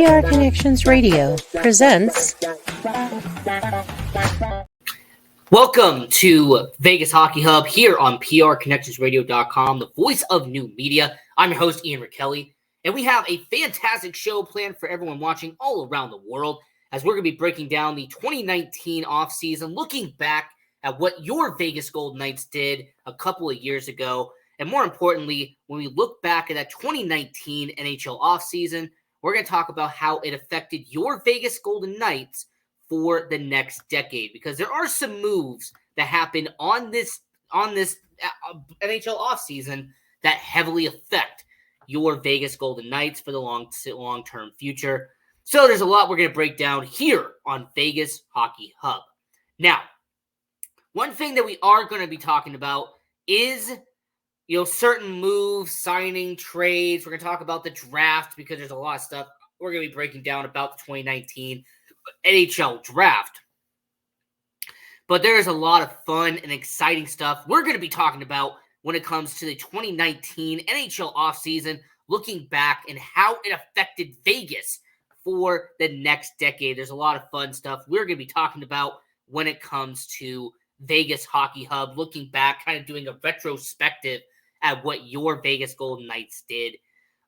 PR Connections Radio presents. Welcome to Vegas Hockey Hub here on PRConnectionsRadio.com, the voice of new media. I'm your host, Ian Rachiele, and we have a fantastic show planned for everyone watching all around the world as we're going to be breaking down the 2019 offseason, looking back at what your Vegas Golden Knights did a couple of years ago. And more importantly, when we look back at that 2019 NHL offseason, we're going to talk about how it affected your Vegas Golden Knights for the next decade, because there are some moves that happen on this NHL offseason that heavily affect your Vegas Golden Knights for the long-term future. So there's a lot we're going to break down here on Vegas Hockey Hub. Now, one thing that we are going to be talking about is certain moves, signing, trades. We're going to talk about the draft because there's a lot of stuff we're going to be breaking down about the 2019 NHL draft. But there is a lot of fun and exciting stuff we're going to be talking about when it comes to the 2019 NHL offseason, looking back and how it affected Vegas for the next decade. There's a lot of fun stuff we're going to be talking about when it comes to Vegas Hockey Hub, looking back, kind of doing a retrospective at what your Vegas Golden Knights did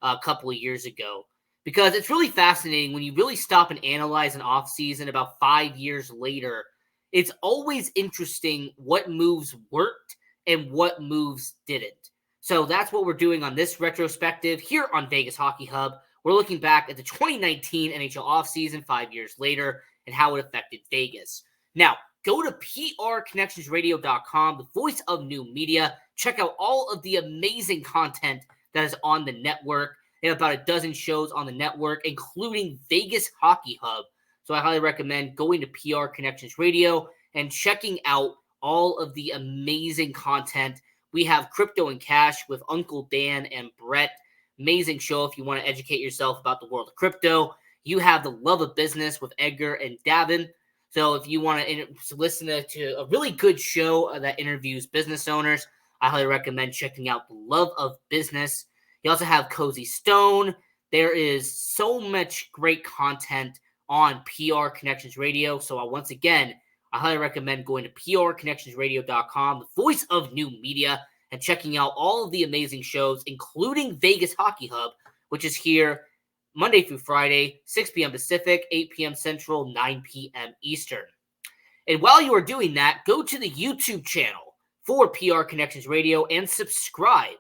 a couple of years ago. Because it's really fascinating when you really stop and analyze an offseason about 5 years later. It's always interesting what moves worked and what moves didn't. So that's what we're doing on this retrospective here on Vegas Hockey Hub. We're looking back at the 2019 NHL offseason 5 years later and how it affected Vegas. Now, go to PRConnectionsRadio.com, the voice of new media. Check out all of the amazing content that is on the network. They have about a dozen shows on the network, including Vegas Hockey Hub. So I highly recommend going to PR Connections Radio and checking out all of the amazing content. We have Crypto and Cash with Uncle Dan and Brett. Amazing show if you want to educate yourself about the world of crypto. You have The Love of Business with Edgar and Davin. So if you want to listen to a really good show that interviews business owners, I highly recommend checking out The Love of Business. You also have Cozy Stone. There is so much great content on PR Connections Radio. So once again, I highly recommend going to PRConnectionsRadio.com, the voice of new media, and checking out all of the amazing shows, including Vegas Hockey Hub, which is here Monday through Friday, 6 p.m. Pacific, 8 p.m. Central, 9 p.m. Eastern. And while you are doing that, go to the YouTube channel for PR Connections Radio and subscribe.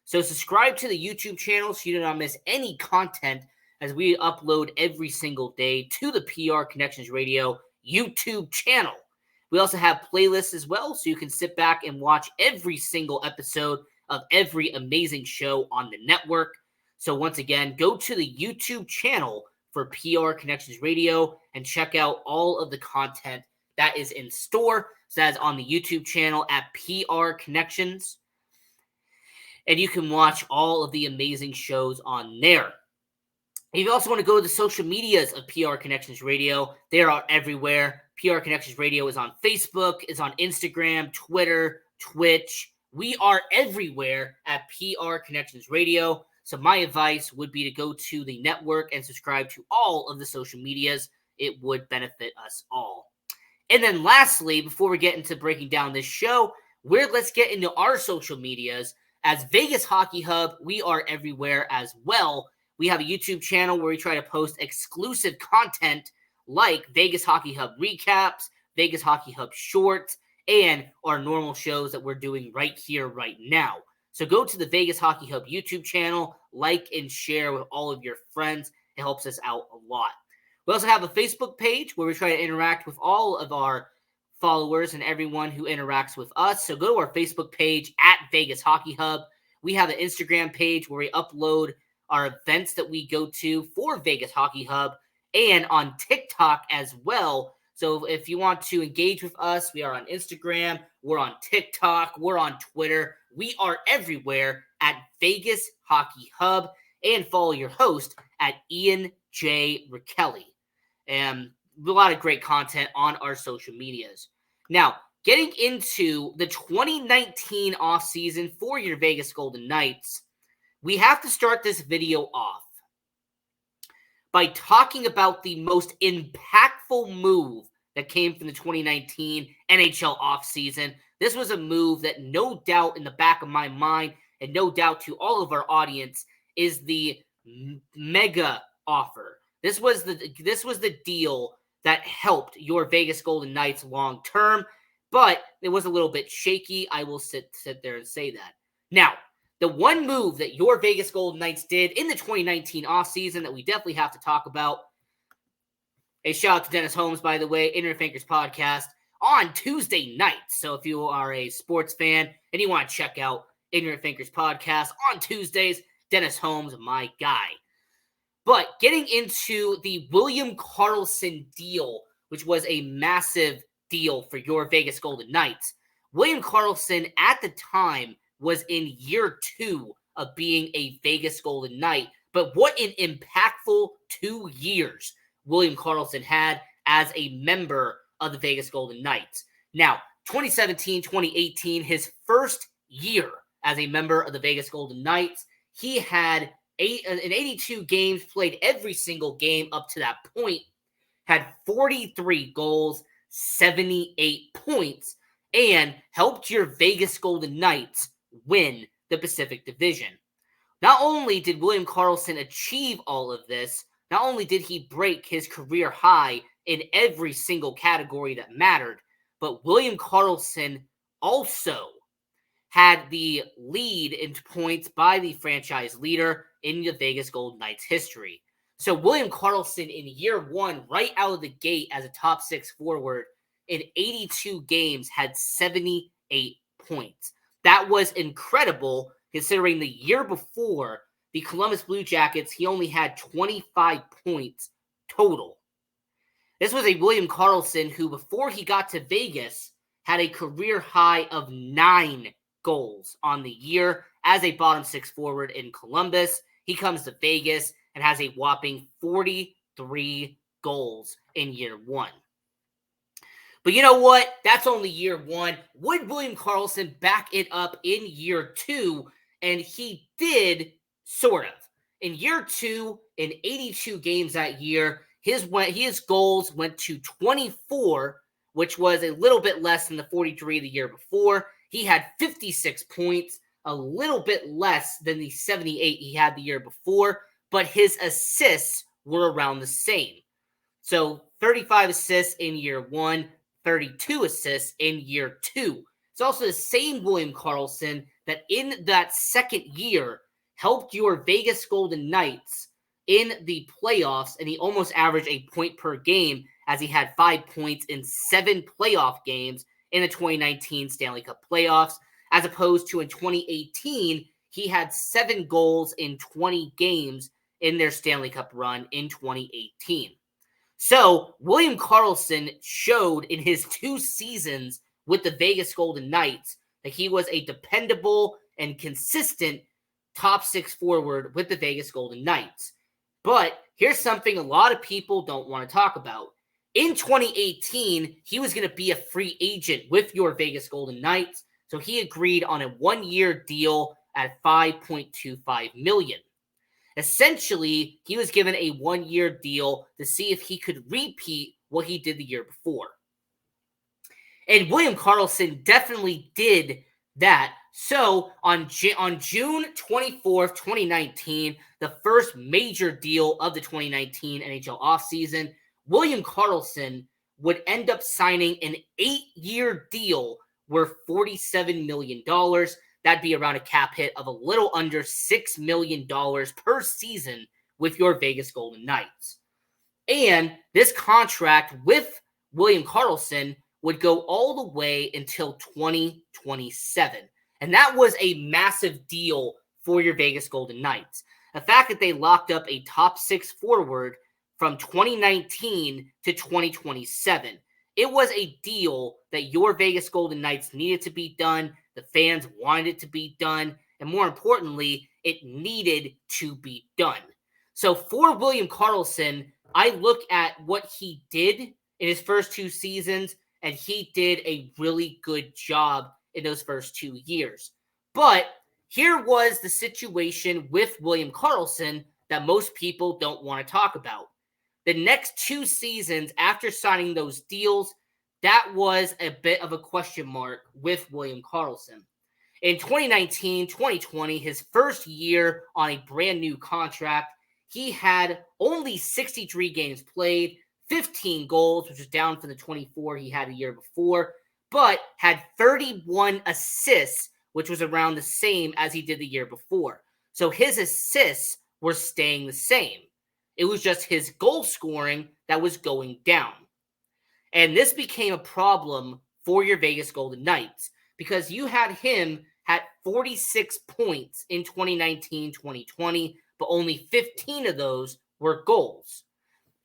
So subscribe to the YouTube channel so you do not miss any content as we upload every single day to the PR Connections Radio YouTube channel. We also have playlists as well, so you can sit back and watch every single episode of every amazing show on the network. So once again, go to the YouTube channel for PR Connections Radio and check out all of the content that is in store. So that is on the YouTube channel at PR Connections. And you can watch all of the amazing shows on there. If you also want to go to the social medias of PR Connections Radio, they are everywhere. PR Connections Radio is on Facebook, is on Instagram, Twitter, Twitch. We are everywhere at PR Connections Radio. So my advice would be to go to the network and subscribe to all of the social medias. It would benefit us all. And then lastly, before we get into breaking down this show, let's get into our social medias. As Vegas Hockey Hub, we are everywhere as well. We have a YouTube channel where we try to post exclusive content like Vegas Hockey Hub recaps, Vegas Hockey Hub shorts, and our normal shows that we're doing right here, right now. So go to the Vegas Hockey Hub YouTube channel, like and share with all of your friends. It helps us out a lot. We also have a Facebook page where we try to interact with all of our followers and everyone who interacts with us. So go to our Facebook page at Vegas Hockey Hub. We have an Instagram page where we upload our events that we go to for Vegas Hockey Hub, and on TikTok as well. So if you want to engage with us, we are on Instagram, we're on TikTok, we're on Twitter. We are everywhere at Vegas Hockey Hub, and follow your host at Ian J. Rachiele. And a lot of great content on our social medias. Now, getting into the 2019 offseason for your Vegas Golden Knights, we have to start this video off by talking about the most impactful move that came from the 2019 NHL offseason. This was a move that no doubt in the back of my mind and no doubt to all of our audience is the mega offer. This was the deal that helped your Vegas Golden Knights long term, but it was a little bit shaky. I will sit there and say that. Now, the one move that your Vegas Golden Knights did in the 2019 offseason that we definitely have to talk about. A shout out to Dennis Holmes, by the way, Internet Thinkers podcast on Tuesday nights. So if you are a sports fan and you want to check out Internet Thinkers podcast on Tuesdays, Dennis Holmes, my guy. But getting into the William Karlsson deal, which was a massive deal for your Vegas Golden Knights. William Karlsson at the time was in year 2 of being a Vegas Golden Knight. But what an impactful 2 years William Karlsson had as a member of the Vegas Golden Knights. Now, 2017-2018, his first year as a member of the Vegas Golden Knights, he had in 82 games, played every single game up to that point, had 43 goals, 78 points, and helped your Vegas Golden Knights win the Pacific Division. Not only did William Karlsson achieve all of this, not only did he break his career high in every single category that mattered, but William Karlsson also had the lead in points by the franchise leader in the Vegas Golden Knights history. So William Karlsson in year 1, right out of the gate as a top 6 forward, in 82 games had 78 points. That was incredible considering the year before, the Columbus Blue Jackets, he only had 25 points total. This was a William Karlsson who, before he got to Vegas, had a career high of 9 goals on the year as a bottom 6 forward in Columbus. He comes to Vegas and has a whopping 43 goals in year 1. But you know what? That's only year 1. Would William Karlsson back it up in year 2? And he did, sort of. In year 2, in 82 games that year, his goals went to 24, which was a little bit less than the 43 the year before. He had 56 points, a little bit less than the 78 he had the year before, but his assists were around the same. So 35 assists in year 1, 32 assists in year 2. It's also the same William Karlsson that in that second year helped your Vegas Golden Knights in the playoffs, and he almost averaged a point per game as he had 5 points in 7 playoff games in the 2019 Stanley Cup playoffs, as opposed to in 2018, he had 7 goals in 20 games in their Stanley Cup run in 2018. So William Karlsson showed in his 2 seasons with the Vegas Golden Knights that he was a dependable and consistent top 6 forward with the Vegas Golden Knights. But here's something a lot of people don't want to talk about. In 2018, he was going to be a free agent with your Vegas Golden Knights, so he agreed on a 1-year deal at $5.25 million. Essentially, he was given a 1-year deal to see if he could repeat what he did the year before. And William Karlsson definitely did that. So on June 24th, 2019, the first major deal of the 2019 NHL offseason, William Karlsson would end up signing an 8-year deal worth $47 million. That'd be around a cap hit of a little under $6 million per season with your Vegas Golden Knights. And this contract with William Karlsson would go all the way until 2027. And that was a massive deal for your Vegas Golden Knights. The fact that they locked up a top 6 forward from 2019 to 2027. It was a deal that your Vegas Golden Knights needed to be done. The fans wanted it to be done. And more importantly, it needed to be done. So for William Karlsson, I look at what he did in his first 2 seasons, and he did a really good job in those first 2 years. But here was the situation with William Karlsson that most people don't want to talk about. the next 2 seasons after signing those deals, that was a bit of a question mark with William Karlsson. In 2019, 2020, his first year on a brand new contract, he had only 63 games played, 15 goals, which was down from the 24 he had a year before, but had 31 assists, which was around the same as he did the year before. So his assists were staying the same. It was just his goal scoring that was going down. And this became a problem for your Vegas Golden Knights because you had him at 46 points in 2019-2020, but only 15 of those were goals.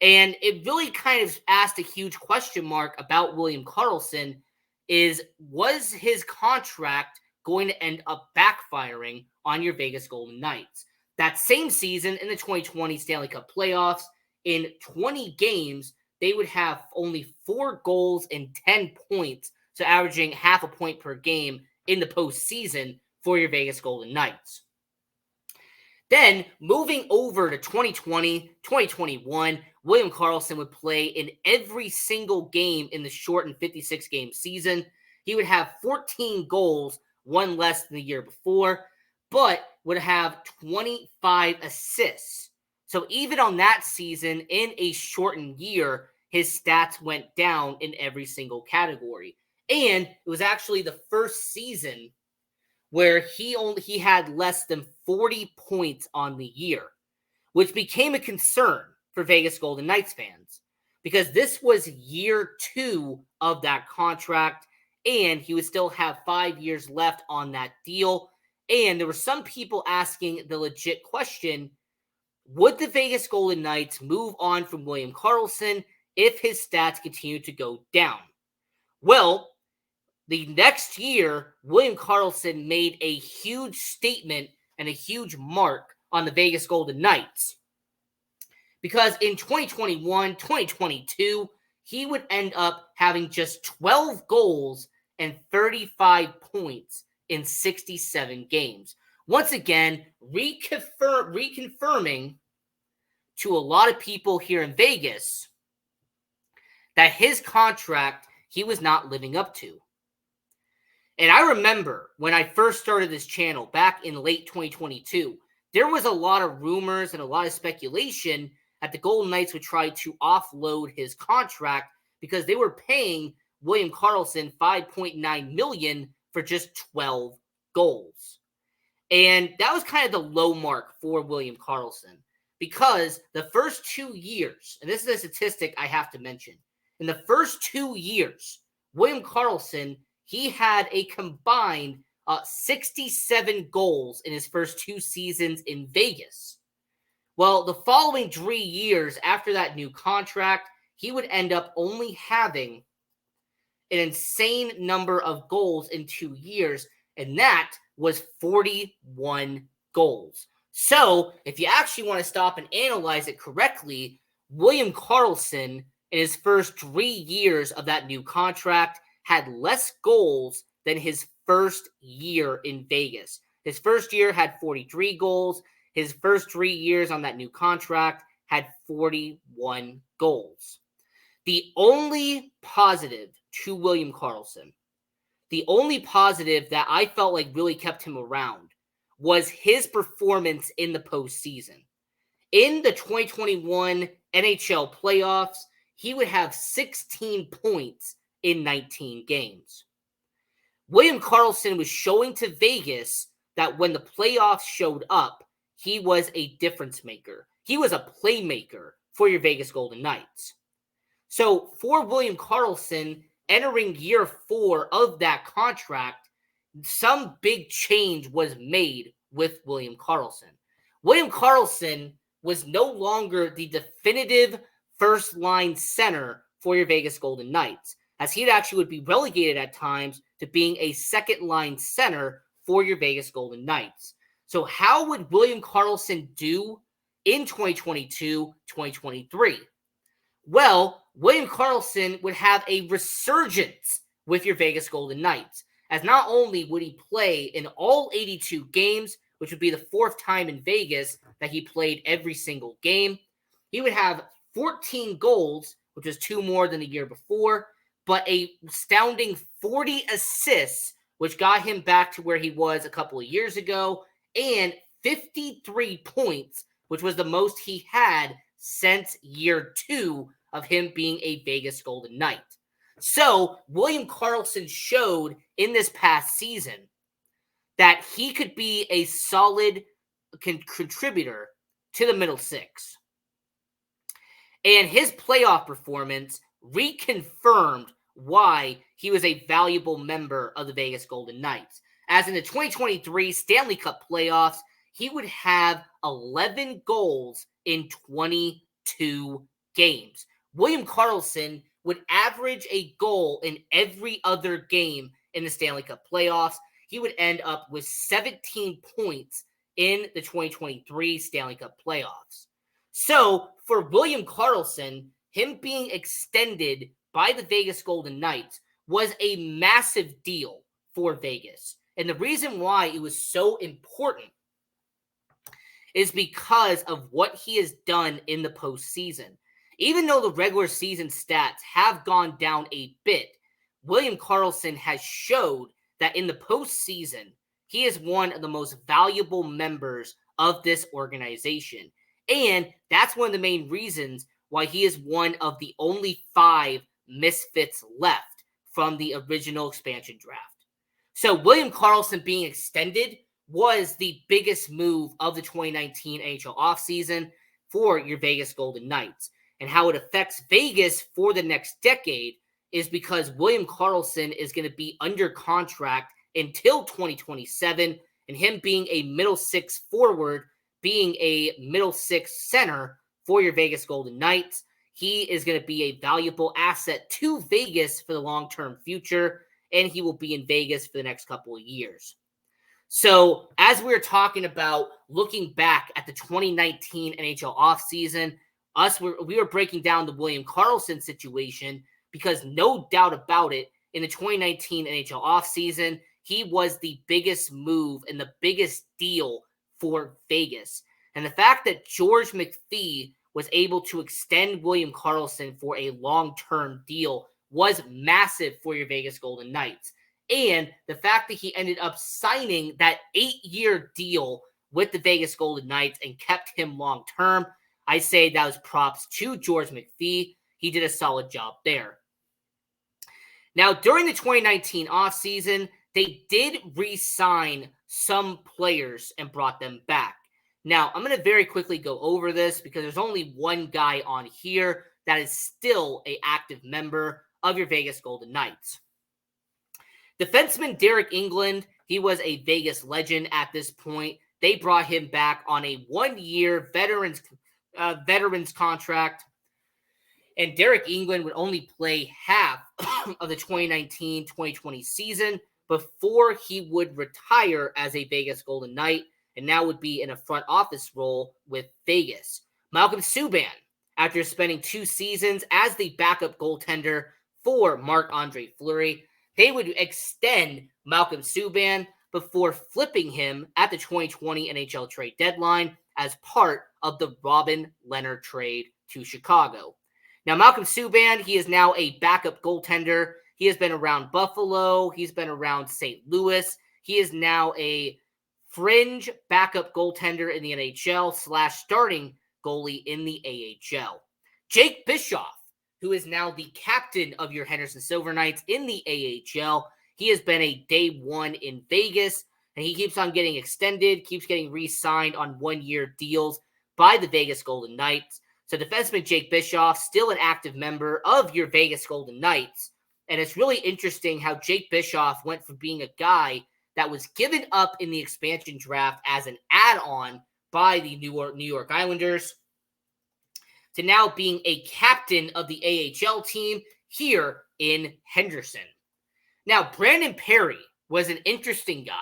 And it really kind of asked a huge question mark about William Karlsson was his contract going to end up backfiring on your Vegas Golden Knights? That same season in the 2020 Stanley Cup playoffs, in 20 games, they would have only 4 goals and 10 points, so averaging half a point per game in the postseason for your Vegas Golden Knights. Then, moving over to 2020, 2021, William Karlsson would play in every single game in the shortened 56-game season. He would have 14 goals, one less than the year before, but would have 25 assists. So even on that season, in a shortened year, his stats went down in every single category. And it was actually the first season where he had less than 40 points on the year, which became a concern for Vegas Golden Knights fans because this was year 2 of that contract, and he would still have 5 years left on that deal. And there were some people asking the legit question, would the Vegas Golden Knights move on from William Karlsson if his stats continue to go down? Well, the next year, William Karlsson made a huge statement and a huge mark on the Vegas Golden Knights. Because in 2021, 2022, he would end up having just 12 goals and 35 points in 67 games. Once again, reconfirming to a lot of people here in Vegas that his contract he was not living up to. And I remember when I first started this channel back in late 2022, there was a lot of rumors and a lot of speculation that the Golden Knights would try to offload his contract because they were paying William Karlsson $5.9 million for just 12 goals. And that was kind of the low mark for William Karlsson because the first 2 years, and this is a statistic I have to mention, in the first 2 years, William Karlsson, he had a combined 67 goals in his first 2 seasons in Vegas. Well, the following 3 years after that new contract, he would end up only having an insane number of goals in 2 years, and that was 41 goals. So, if you actually want to stop and analyze it correctly, William Karlsson, in his first 3 years of that new contract, had less goals than his first year in Vegas. His first year had 43 goals. His first 3 years on that new contract had 41 goals. The only positive to William Karlsson, the only positive that I felt like really kept him around was his performance in the postseason. In the 2021 NHL playoffs, he would have 16 points in 19 games. William Karlsson was showing to Vegas that when the playoffs showed up, he was a difference maker. He was a playmaker for your Vegas Golden Knights. So for William Karlsson, entering year 4 of that contract, some big change was made with William Karlsson. William Karlsson was no longer the definitive first-line center for your Vegas Golden Knights, as he actually would be relegated at times to being a second-line center for your Vegas Golden Knights. So how would William Karlsson do in 2022-2023? Well, William Karlsson would have a resurgence with your Vegas Golden Knights, as not only would he play in all 82 games, which would be the 4th time in Vegas that he played every single game, he would have 14 goals, which was 2 more than the year before, but a astounding 40 assists, which got him back to where he was a couple of years ago, and 53 points, which was the most he had since year 2 of him being a Vegas Golden Knight. So William Karlsson showed in this past season that he could be a solid contributor to the middle six. And his playoff performance reconfirmed why he was a valuable member of the Vegas Golden Knights. As in the 2023 Stanley Cup playoffs, he would have 11 goals in 22 games. William Karlsson would average a goal in every other game in the Stanley Cup playoffs. He would end up with 17 points in the 2023 Stanley Cup playoffs. So for William Karlsson, him being extended by the Vegas Golden Knights was a massive deal for Vegas. And the reason why it was so important is because of what he has done in the postseason. Even though the regular season stats have gone down a bit, William Karlsson has showed that in the postseason, he is one of the most valuable members of this organization. And that's one of the main reasons why he is one of the only 5 misfits left from the original expansion draft. So William Karlsson being extended was the biggest move of the 2019 NHL offseason for your Vegas Golden Knights. And how it affects Vegas for the next decade is because William Karlsson is going to be under contract until 2027, and him being a middle six forward, being a middle six center for your Vegas Golden Knights, he is going to be a valuable asset to Vegas for the long-term future, and he will be in Vegas for the next couple of years. So as we were talking about looking back at the 2019 NHL offseason, we were breaking down the William Karlsson situation because no doubt about it, in the 2019 NHL offseason, he was the biggest move and the biggest deal for Vegas. And the fact that George McPhee was able to extend William Karlsson for a long-term deal was massive for your Vegas Golden Knights. And the fact that he ended up signing that 8-year deal with the Vegas Golden Knights and kept him long-term, I say that was props to George McPhee. He did a solid job there. Now, during the 2019 offseason, they did re-sign some players and brought them back. Now, I'm going to very quickly go over this because there's only one guy on here that is still an active member of your Vegas Golden Knights. Defenseman Derek England, he was a Vegas legend at this point. They brought him back on a 1-year veterans contract. And Derek England would only play half of the 2019-2020 season before he would retire as a Vegas Golden Knight, and now would be in a front office role with Vegas. Malcolm Subban, after spending 2 seasons as the backup goaltender for Marc-Andre Fleury, they would extend Malcolm Subban before flipping him at the 2020 NHL trade deadline as part of the Robin Leonard trade to Chicago. Now, Malcolm Subban, he is now a backup goaltender. He has been around Buffalo. He's been around St. Louis. He is now a fringe backup goaltender in the NHL / starting goalie in the AHL. Jake Bischoff, who is now the captain of your Henderson Silver Knights in the AHL, he has been a day one in Vegas, and he keeps on getting extended, keeps getting re-signed on 1-year deals by the Vegas Golden Knights. So defenseman Jake Bischoff, still an active member of your Vegas Golden Knights. And it's really interesting how Jake Bischoff went from being a guy that was given up in the expansion draft as an add-on by the New York Islanders to now being a captain of the AHL team here in Henderson. Now, Brandon Perry was an interesting guy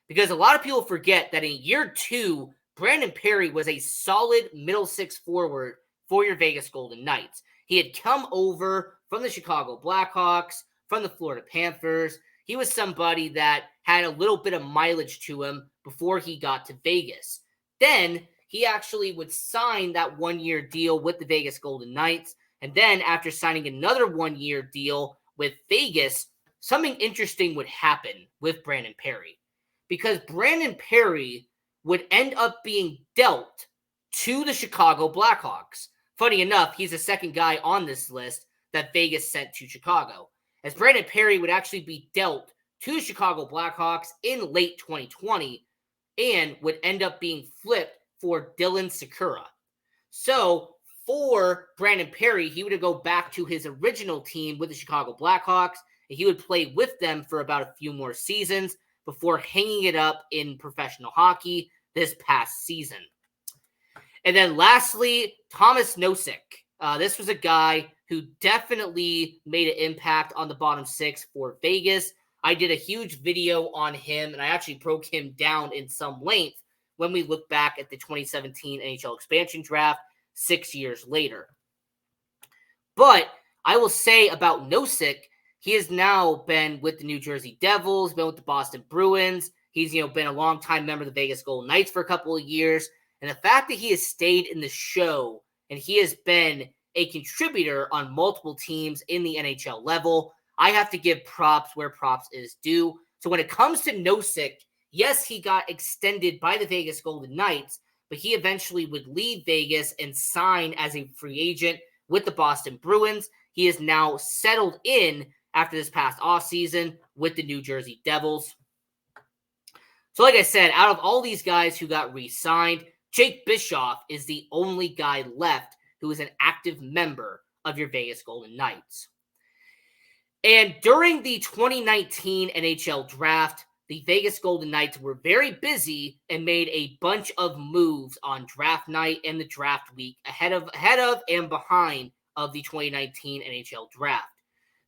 because a lot of people forget that in year 2, Brandon Perry was a solid middle six forward for your Vegas Golden Knights. He had come over from the Chicago Blackhawks, from the Florida Panthers. He was somebody that had a little bit of mileage to him before he got to Vegas. Then he actually would sign that 1-year deal with the Vegas Golden Knights. And then after signing another 1-year deal with Vegas, something interesting would happen with Brandon Perry. Because Brandon Perry would end up being dealt to the Chicago Blackhawks. Funny enough, he's the second guy on this list that Vegas sent to Chicago, as Brandon Perry would actually be dealt to the Chicago Blackhawks in late 2020 and would end up being flipped for Dylan Sikura. So for Brandon Perry, he would go back to his original team with the Chicago Blackhawks, and he would play with them for about a few more seasons before hanging it up in professional hockey this past season. And then lastly, Thomas Nosek. This was a guy who definitely made an impact on the bottom six for Vegas. I did a huge video on him, and I actually broke him down in some length when we look back at the 2017 NHL expansion draft 6 years later. But I will say about Nosek, he has now been with the New Jersey Devils, been with the Boston Bruins. He's, been a longtime member of the Vegas Golden Knights for a couple of years. And the fact that he has stayed in the show and he has been a contributor on multiple teams in the NHL level, I have to give props where props is due. So when it comes to Nosek, yes, he got extended by the Vegas Golden Knights, but he eventually would leave Vegas and sign as a free agent with the Boston Bruins. He is now settled in after this past offseason with the New Jersey Devils. So like I said, out of all these guys who got re-signed, Jake Bischoff is the only guy left who is an active member of your Vegas Golden Knights. And during the 2019 NHL draft, the Vegas Golden Knights were very busy and made a bunch of moves on draft night and the draft week ahead of and behind of the 2019 NHL draft.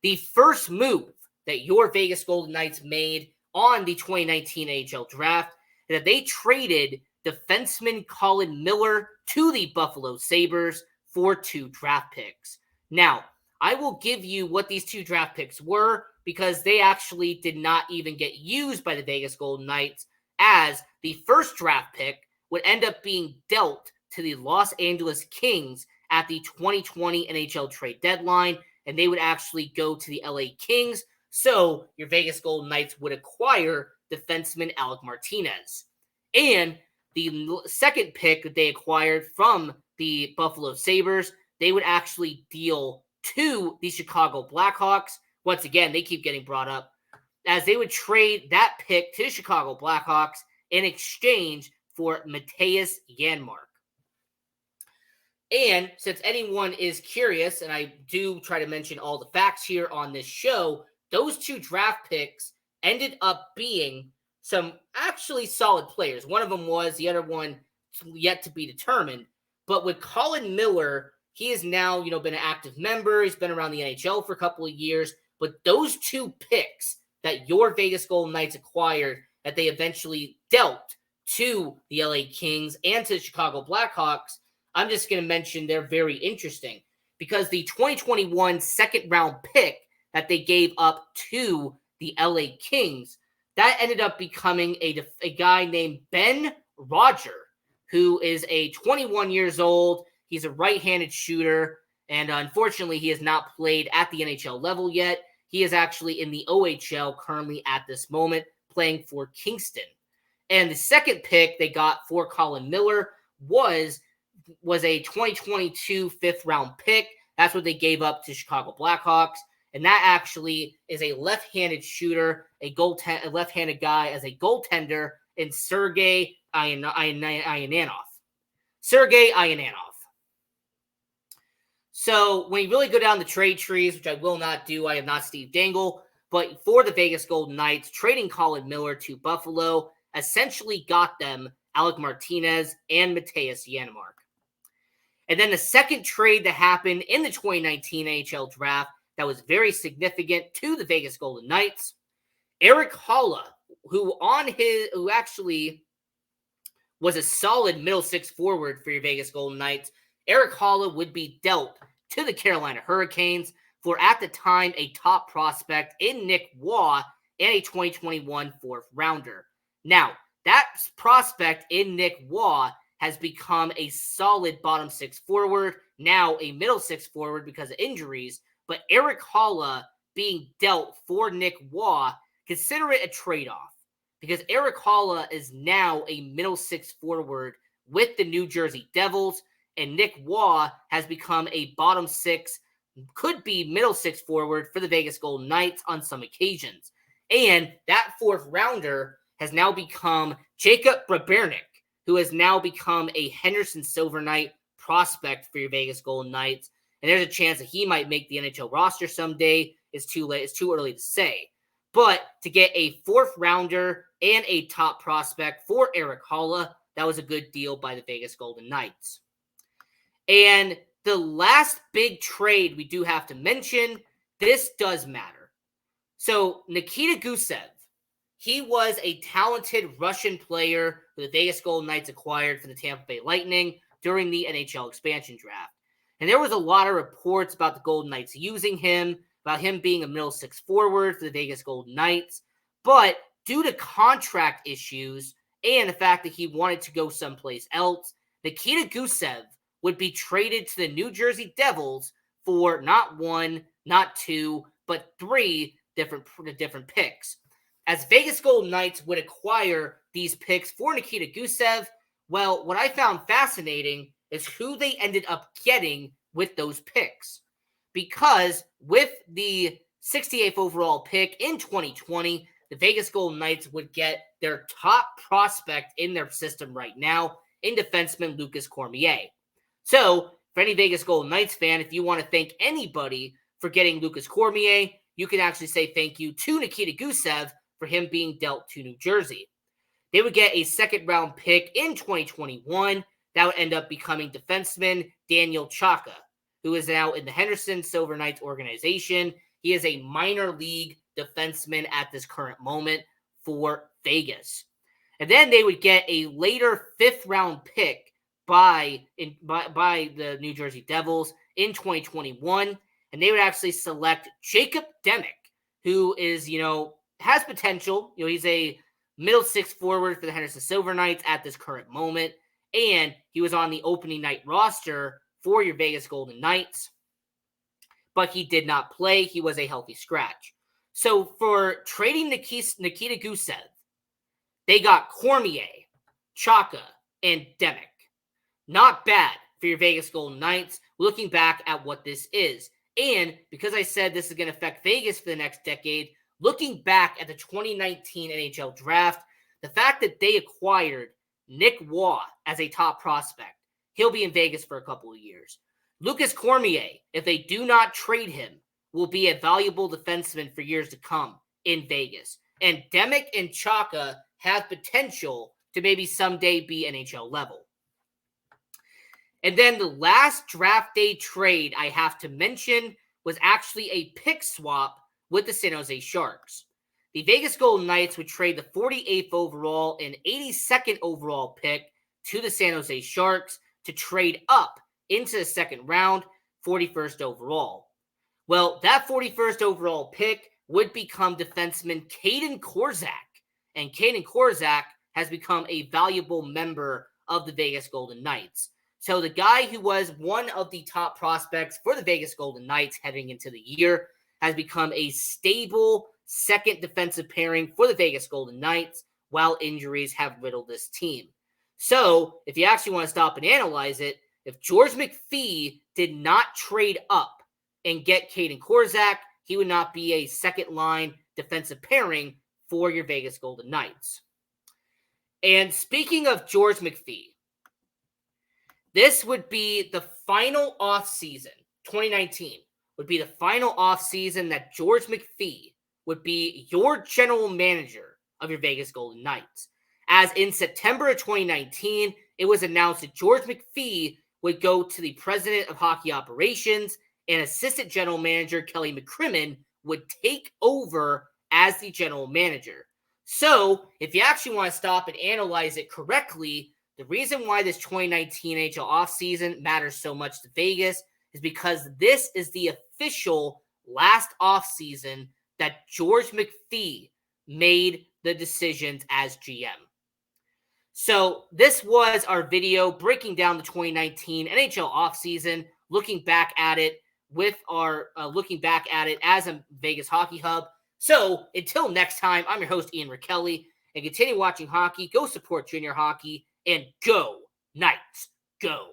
The first move that your Vegas Golden Knights made on the 2019 NHL draft is that they traded defenseman Colin Miller to the Buffalo Sabres for 2 draft picks. Now, I will give you what these 2 draft picks were because they actually did not even get used by the Vegas Golden Knights, as the first draft pick would end up being dealt to the Los Angeles Kings at the 2020 NHL trade deadline, and they would actually go to the LA Kings. So your Vegas Golden Knights would acquire defenseman Alec Martinez. And the second pick that they acquired from the Buffalo Sabres, they would actually deal to the Chicago Blackhawks. Once again, they keep getting brought up, as they would trade that pick to the Chicago Blackhawks in exchange for Matthias Janmark. And since anyone is curious, and I do try to mention all the facts here on this show, those 2 draft picks ended up being some actually solid players. One of them was, the other one yet to be determined. But with Colin Miller, he is now, been an active member. He's been around the NHL for a couple of years. But those 2 picks that your Vegas Golden Knights acquired, that they eventually dealt to the LA Kings and to the Chicago Blackhawks, I'm just going to mention they're very interesting. Because the 2021 second-round pick that they gave up to the LA Kings, that ended up becoming a guy named Ben Roger, who is a 21 years old. He's a right-handed shooter, and unfortunately, he has not played at the NHL level yet. He is actually in the OHL currently at this moment, playing for Kingston. And the second pick they got for Colin Miller was a 2022 fifth-round pick. That's what they gave up to Chicago Blackhawks. And that actually is a left-handed shooter, a left-handed guy as a goaltender in Sergei Ionanov. Sergei Ionanov. So when you really go down the trade trees, which I will not do, I am not Steve Dangle, but for the Vegas Golden Knights, trading Colin Miller to Buffalo essentially got them Alec Martinez and Matthias Janmark. And then the second trade that happened in the 2019 NHL draft that was very significant to the Vegas Golden Knights, Eric Haula, who actually was a solid middle six forward for your Vegas Golden Knights. Eric Haula would be dealt to the Carolina Hurricanes for, at the time, a top prospect in Nick Waugh and a 2021 fourth rounder. Now, that prospect in Nick Waugh has become a solid bottom six forward, now a middle six forward because of injuries. But Erik Haula being dealt for Nick Waugh, consider it a trade-off because Erik Haula is now a middle six forward with the New Jersey Devils, and Nick Waugh has become a bottom six, could be middle six forward for the Vegas Golden Knights on some occasions. And that fourth rounder has now become Jacob Brabernick, who has now become a Henderson Silver Knight prospect for your Vegas Golden Knights. And there's a chance that he might make the NHL roster someday. It's too late. It's too early to say. But to get a fourth rounder and a top prospect for Erik Haula, that was a good deal by the Vegas Golden Knights. And the last big trade we do have to mention, this does matter. So Nikita Gusev, he was a talented Russian player who the Vegas Golden Knights acquired for the Tampa Bay Lightning during the NHL expansion draft. And there was a lot of reports about the Golden Knights using him, about him being a middle six forward for the Vegas Golden Knights. But due to contract issues and the fact that he wanted to go someplace else, Nikita Gusev would be traded to the New Jersey Devils for not one, not two, but three different picks. As Vegas Golden Knights would acquire these picks for Nikita Gusev, well, what I found fascinating is who they ended up getting with those picks. Because with the 68th overall pick in 2020, the Vegas Golden Knights would get their top prospect in their system right now in defenseman Lucas Cormier. So, for any Vegas Golden Knights fan, if you want to thank anybody for getting Lucas Cormier, you can actually say thank you to Nikita Gusev for him being dealt to New Jersey. They would get a second-round pick in 2021. That would end up becoming defenseman Daniel Chaka, who is now in the Henderson Silver Knights organization. He is a minor league defenseman at this current moment for Vegas. And then they would get a later fifth-round pick by the New Jersey Devils in 2021, and they would actually select Jacob Demick, who is, has potential. He's a middle six forward for the Henderson Silver Knights at this current moment, and he was on the opening night roster for your Vegas Golden Knights, but he did not play. He was a healthy scratch. So for trading Nikita Gusev, they got Cormier, Chaka, and Demick. Not bad for your Vegas Golden Knights, looking back at what this is. And because I said this is going to affect Vegas for the next decade, looking back at the 2019 NHL draft, the fact that they acquired Nick Waugh as a top prospect, he'll be in Vegas for a couple of years. Lucas Cormier, if they do not trade him, will be a valuable defenseman for years to come in Vegas. And Demick and Chaka have potential to maybe someday be NHL level. And then the last draft day trade I have to mention was actually a pick swap with the San Jose Sharks. The Vegas Golden Knights would trade the 48th overall and 82nd overall pick to the San Jose Sharks to trade up into the second round, 41st overall. Well, that 41st overall pick would become defenseman Caden Korczak, and Caden Korczak has become a valuable member of the Vegas Golden Knights. So the guy who was one of the top prospects for the Vegas Golden Knights heading into the year has become a stable second defensive pairing for the Vegas Golden Knights while injuries have riddled this team. So if you actually want to stop and analyze it, if George McPhee did not trade up and get Caden Korczak, he would not be a second line defensive pairing for your Vegas Golden Knights. And speaking of George McPhee, this would be the final offseason, 2019, would be the final offseason that George McPhee would be your general manager of your Vegas Golden Knights. As in September of 2019, it was announced that George McPhee would go to the president of hockey operations, and assistant general manager Kelly McCrimmon would take over as the general manager. So, if you actually want to stop and analyze it correctly, the reason why this 2019 NHL offseason matters so much to Vegas is because this is the official last offseason that George McPhee made the decisions as GM. So this was our video breaking down the 2019 NHL offseason, looking back at it as a Vegas Hockey Hub. So until next time, I'm your host, Ian Rachiele, and continue watching hockey. Go support junior hockey, and go Knights, go.